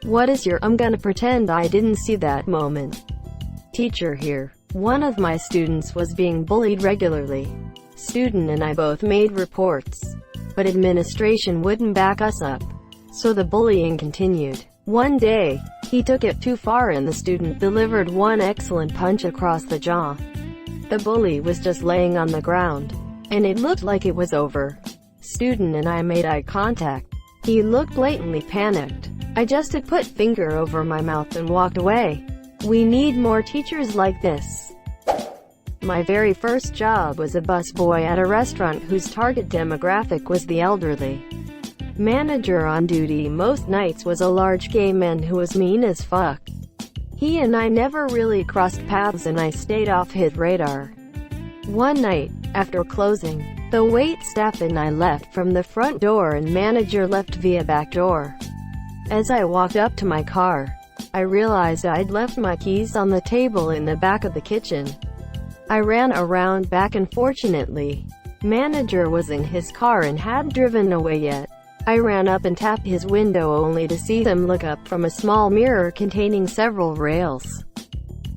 What is your I'm gonna pretend I didn't see that moment? Teacher here. One of my students was being bullied regularly. Student and I both made reports, but administration wouldn't back us up. So the bullying continued. One day, he took it too far and the student delivered one excellent punch across the jaw. The bully was just laying on the ground, and it looked like it was over. Student and I made eye contact. He looked blatantly panicked. I just put finger over my mouth and walked away. We need more teachers like this. My very first job was a busboy at a restaurant whose target demographic was the elderly. Manager on duty most nights was a large gay man who was mean as fuck. He and I never really crossed paths and I stayed off his radar. One night, after closing, the wait staff and I left from the front door and manager left via back door. As I walked up to my car, I realized I'd left my keys on the table in the back of the kitchen. I ran around back and fortunately, manager was in his car and hadn't driven away yet. I ran up and tapped his window only to see him look up from a small mirror containing several rails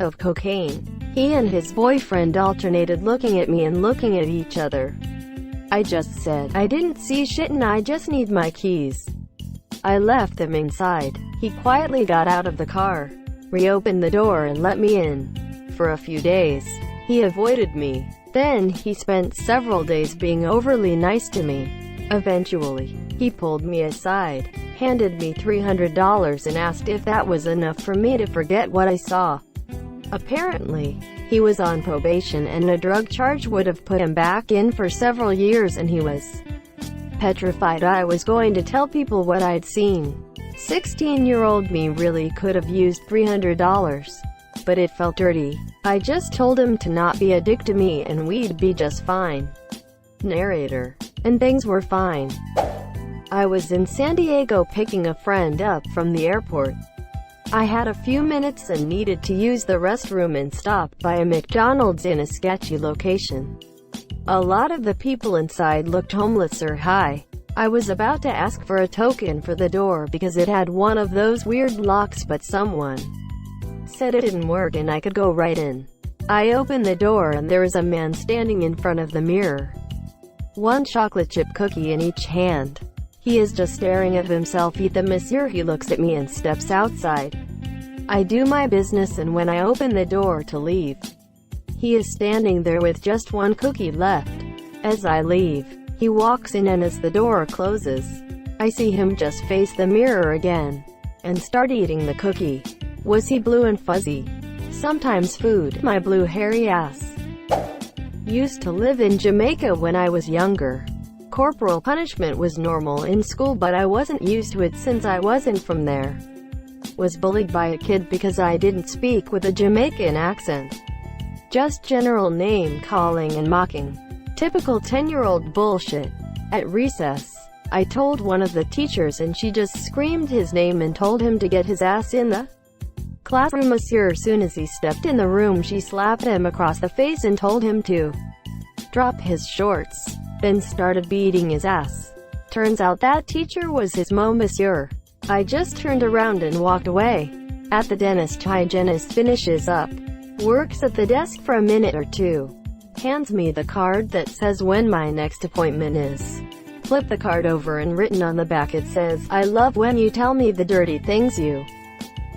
of cocaine. He and his boyfriend alternated looking at me and looking at each other. I just said, I didn't see shit and I just need my keys. I left them inside. He quietly got out of the car, reopened the door and let me in. For a few days, he avoided me. Then, he spent several days being overly nice to me. Eventually, he pulled me aside, handed me $300 and asked if that was enough for me to forget what I saw. Apparently, he was on probation and a drug charge would have put him back in for several years and he was petrified I was going to tell people what I'd seen. 16-year-old me really could have used $300, but it felt dirty. I just told him to not be a dick to me and we'd be just fine. Narrator. And things were fine. I was in San Diego picking a friend up from the airport. I had a few minutes and needed to use the restroom and stopped by a McDonald's in a sketchy location. A lot of the people inside looked homeless or high. I was about to ask for a token for the door because it had one of those weird locks but someone said it didn't work and I could go right in. I opened the door and there is a man standing in front of the mirror. One chocolate chip cookie in each hand. He is just staring at himself eat the monsieur. He looks at me and steps outside. I do my business and when I open the door to leave, he is standing there with just one cookie left. As I leave, he walks in and as the door closes, I see him just face the mirror again and start eating the cookie. Was he blue and fuzzy? Sometimes food, my blue hairy ass. Used to live in Jamaica when I was younger. Corporal punishment was normal in school but I wasn't used to it since I wasn't from there. Was bullied by a kid because I didn't speak with a Jamaican accent. Just general name calling and mocking. Typical 10-year-old bullshit. At recess, I told one of the teachers and she just screamed his name and told him to get his ass in the classroom. Monsieur, soon as he stepped in the room, she slapped him across the face and told him to drop his shorts, then started beating his ass. Turns out that teacher was his monsieur. I just turned around and walked away. At the dentist, hygienist finishes up, works at the desk for a minute or two, hands me the card that says when my next appointment is. Flip the card over and written on the back it says, I love when you tell me the dirty things you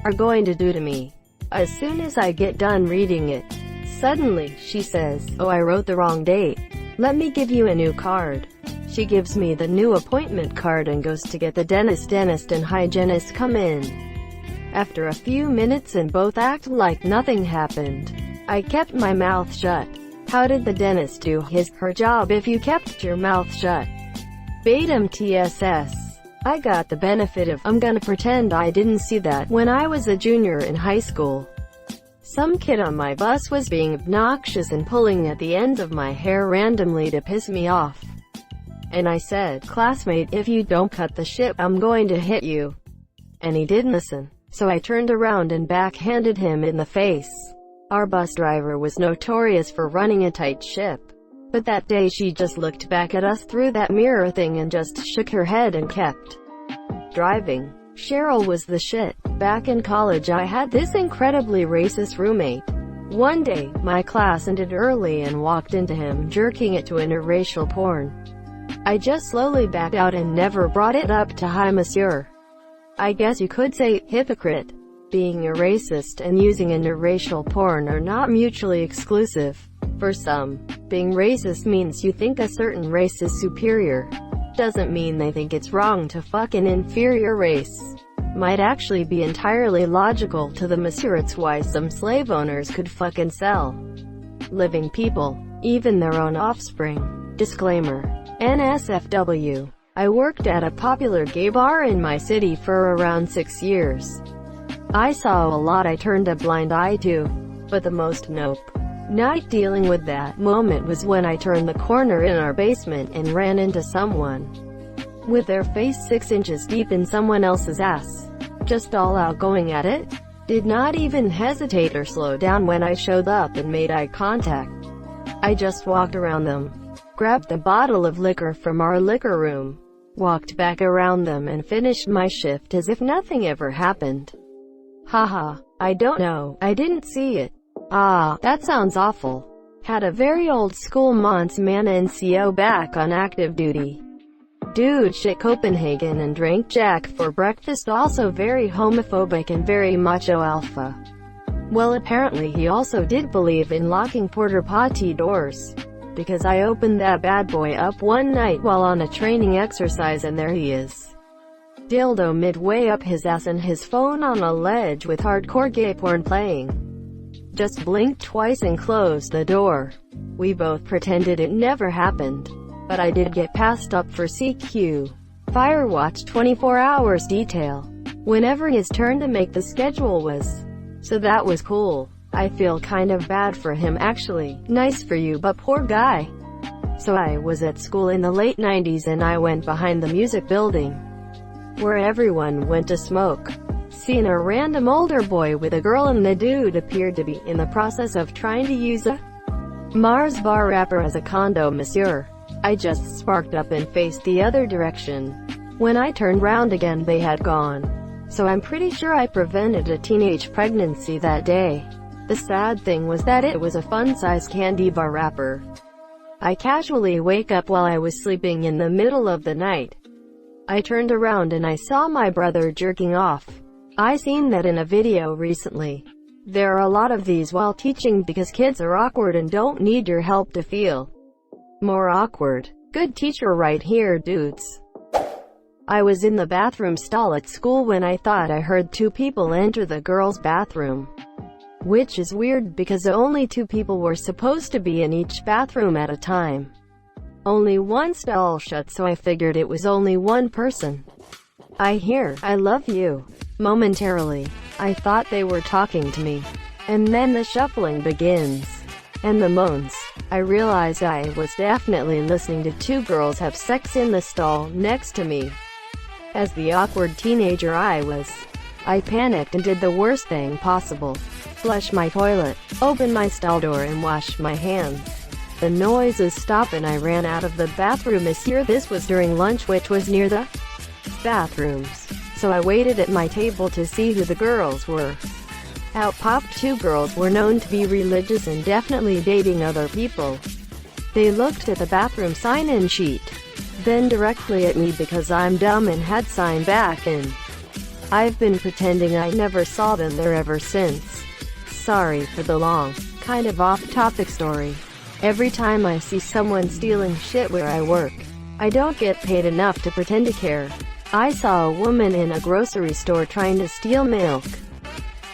are going to do to me. As soon as I get done reading it, suddenly, she says, oh, I wrote the wrong date. Let me give you a new card. She gives me the new appointment card and goes to get the dentist. Dentist and hygienist come in after a few minutes and both act like nothing happened. I kept my mouth shut. How did the dentist do her job if you kept your mouth shut? Batum TSS. I got the benefit of I'm gonna pretend I didn't see that when I was a junior in high school. Some kid on my bus was being obnoxious and pulling at the ends of my hair randomly to piss me off. And I said, classmate, if you don't cut the shit, I'm going to hit you. And he didn't listen. So I turned around and backhanded him in the face. Our bus driver was notorious for running a tight ship. But that day she just looked back at us through that mirror thing and just shook her head and kept driving. Cheryl was the shit. Back in college I had this incredibly racist roommate. One day, my class ended early and walked into him jerking it to interracial porn. I just slowly backed out and never brought it up to hi monsieur. I guess you could say, hypocrite. Being a racist and using interracial porn are not mutually exclusive. For some, being racist means you think a certain race is superior. Doesn't mean they think it's wrong to fuck an inferior race. Might actually be entirely logical to the monsieur. It's why some slave owners could fuck and sell living people, even their own offspring. Disclaimer. NSFW. I worked at a popular gay bar in my city for around 6 years. I saw a lot I turned a blind eye to, but the most night dealing with that moment was when I turned the corner in our basement and ran into someone with their face 6 inches deep in someone else's ass. Just all out going at it. Did not even hesitate or slow down when I showed up and made eye contact. I just walked around them, grabbed a bottle of liquor from our liquor room, walked back around them and finished my shift as if nothing ever happened. Haha, I don't know, I didn't see it. Ah, that sounds awful. Had a very old school Mons Mana NCO back on active duty. Dude shit Copenhagen and drank Jack for breakfast. Also very homophobic and very macho alpha. Well, apparently he also did believe in locking porta potty doors. Because I opened that bad boy up one night while on a training exercise and there he is. Dildo midway up his ass and his phone on a ledge with hardcore gay porn playing. Just blinked twice and closed the door. We both pretended it never happened. But I did get passed up for CQ. Firewatch 24 hours detail. Whenever his turn to make the schedule was. So that was cool. I feel kind of bad for him actually. Nice for you but poor guy. So I was at school in the late 90s and I went behind the music building, where everyone went to smoke. Seen a random older boy with a girl and the dude appeared to be in the process of trying to use a Mars bar wrapper as a condo monsieur. I just sparked up and faced the other direction. When I turned round again they had gone. So I'm pretty sure I prevented a teenage pregnancy that day. The sad thing was that it was a fun-size candy bar wrapper. I casually wake up while I was sleeping in the middle of the night. I turned around and I saw my brother jerking off. I seen that in a video recently. There are a lot of these while teaching because kids are awkward and don't need your help to feel more awkward. Good teacher right here, dudes. I was in the bathroom stall at school when I thought I heard 2 people enter the girls' bathroom. Which is weird because only 2 people were supposed to be in each bathroom at a time. Only one stall shut, so I figured it was only one person. I hear, "I love you." Momentarily, I thought they were talking to me. And then the shuffling begins. And the moans. I realized I was definitely listening to 2 girls have sex in the stall next to me. As the awkward teenager I was, I panicked and did the worst thing possible. Flush my toilet, open my stall door and wash my hands. The noises stopped and I ran out of the bathroom. Monsieur, this was during lunch, which was near the bathrooms. So I waited at my table to see who the girls were. Out popped 2 girls were known to be religious and definitely dating other people. They looked at the bathroom sign-in sheet, then directly at me because I'm dumb and had signed back in. I've been pretending I never saw them there ever since. Sorry for the long, kind of off-topic story. Every time I see someone stealing shit where I work, I don't get paid enough to pretend to care. I saw a woman in a grocery store trying to steal milk.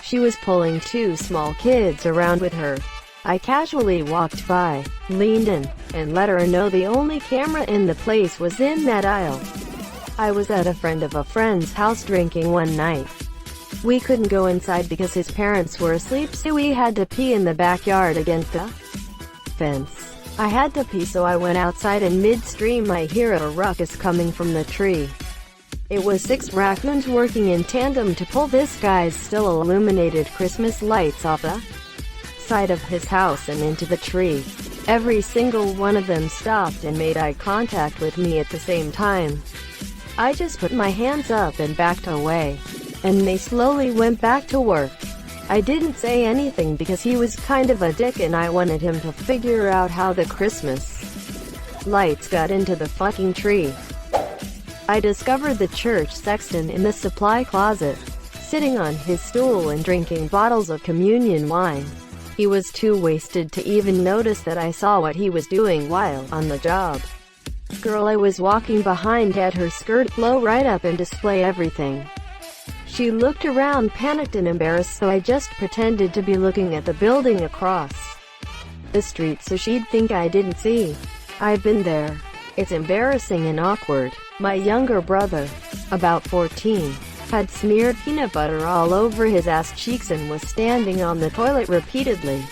She was pulling 2 small kids around with her. I casually walked by, leaned in, and let her know the only camera in the place was in that aisle. I was at a friend of a friend's house drinking one night. We couldn't go inside because his parents were asleep, so we had to pee in the backyard against the fence. I had to pee, so I went outside and midstream I hear a ruckus coming from the tree. It was 6 raccoons working in tandem to pull this guy's still illuminated Christmas lights off the side of his house and into the tree. Every single one of them stopped and made eye contact with me at the same time. I just put my hands up and backed away, and they slowly went back to work. I didn't say anything because he was kind of a dick and I wanted him to figure out how the Christmas lights got into the fucking tree. I discovered the church sexton in the supply closet, sitting on his stool and drinking bottles of communion wine. He was too wasted to even notice that I saw what he was doing while on the job. Girl I was walking behind had her skirt blow right up and display everything. She looked around panicked and embarrassed, so I just pretended to be looking at the building across the street so she'd think I didn't see. I've been there. It's embarrassing and awkward. My younger brother, about 14, had smeared peanut butter all over his ass cheeks and was standing on the toilet repeatedly,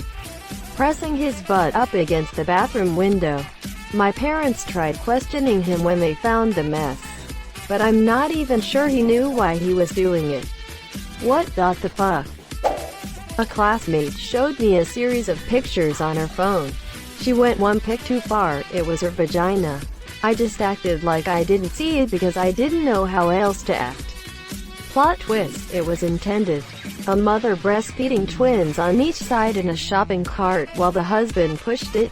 pressing his butt up against the bathroom window. My parents tried questioning him when they found the mess, but I'm not even sure he knew why he was doing it. What the fuck? A classmate showed me a series of pictures on her phone. She went one pic too far, it was her vagina. I just acted like I didn't see it because I didn't know how else to act. Plot twist, it was intended. A mother breastfeeding twins on each side in a shopping cart while the husband pushed it.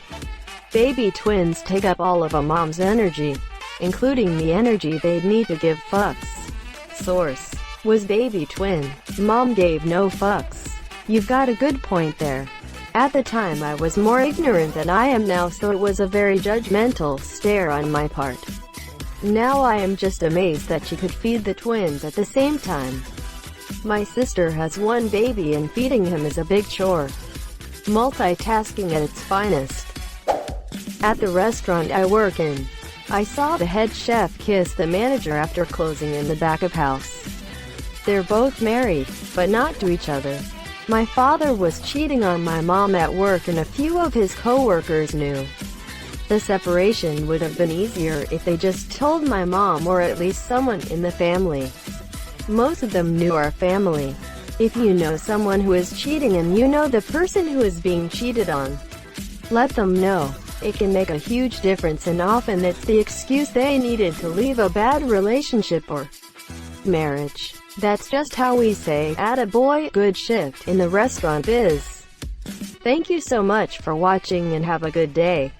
Baby twins take up all of a mom's energy, including the energy they'd need to give fucks. Source: was baby twin. Mom gave no fucks. You've got a good point there. At the time I was more ignorant than I am now, so it was a very judgmental stare on my part. Now I am just amazed that she could feed the twins at the same time. My sister has one baby and feeding him is a big chore. Multitasking at its finest. At the restaurant I work in, I saw the head chef kiss the manager after closing in the back of house. They're both married, but not to each other. My father was cheating on my mom at work and a few of his co-workers knew. The separation would have been easier if they just told my mom or at least someone in the family. Most of them knew our family. If you know someone who is cheating and you know the person who is being cheated on, let them know. It can make a huge difference, and often it's the excuse they needed to leave a bad relationship or marriage. That's just how we say, "Attaboy, good shift," in the restaurant biz. Thank you so much for watching and have a good day.